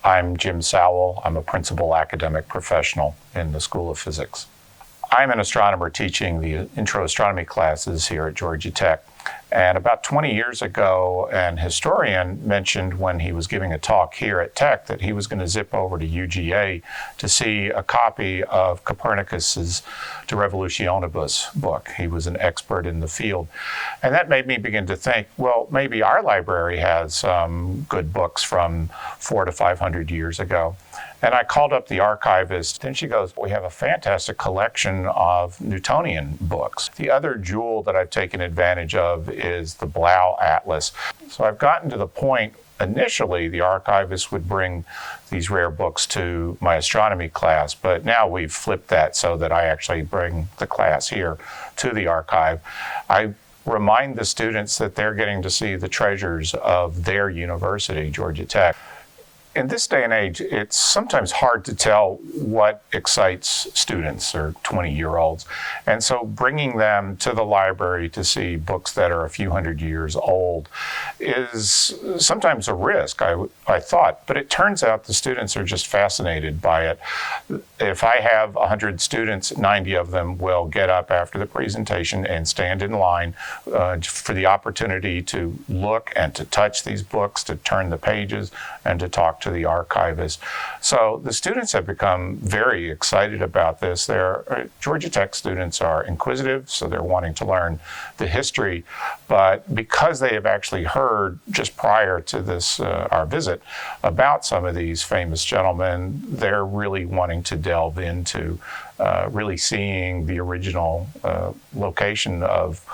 I'm Jim Sowell. I'm a principal academic professional in the School of Physics. I'm an astronomer teaching the intro astronomy classes here at Georgia Tech. And about 20 years ago, an historian mentioned when he was giving a talk here at Tech that he was going to zip over to UGA to see a copy of Copernicus's De Revolutionibus book. He was an expert in the field. And that made me begin to think, well, maybe our library has some good books from 400 to 500 years ago. And I called up the archivist, and she goes, we have a fantastic collection of Newtonian books. The other jewel that I've taken advantage of is the Blau Atlas. So I've gotten to the point, initially the archivist would bring these rare books to my astronomy class, but now we've flipped that so that I actually bring the class here to the archive. I remind the students that they're getting to see the treasures of their university, Georgia Tech. In this day and age, it's sometimes hard to tell what excites students or 20-year-olds. And so bringing them to the library to see books that are a few hundred years old is sometimes a risk, I thought. But it turns out the students are just fascinated by it. If I have 100 students, 90 of them will get up after the presentation and stand in line for the opportunity to look and to touch these books, to turn the pages, and to talk to the archivist. So the students have become very excited about this. Georgia Tech students are inquisitive, so they're wanting to learn the history. But because they have actually heard just prior to this, our visit, about some of these famous gentlemen, they're really wanting to delve into really seeing the original location of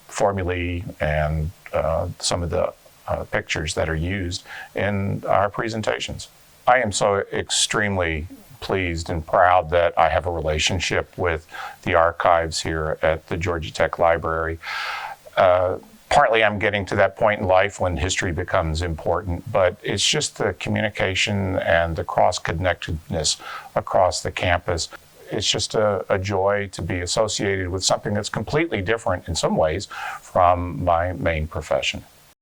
formulae and some of the pictures that are used in our presentations. I am so extremely pleased and proud that I have a relationship with the archives here at the Georgia Tech Library. Partly I'm getting to that point in life when history becomes important, but it's just the communication and the cross-connectedness across the campus. It's just a joy to be associated with something that's completely different in some ways from my main profession.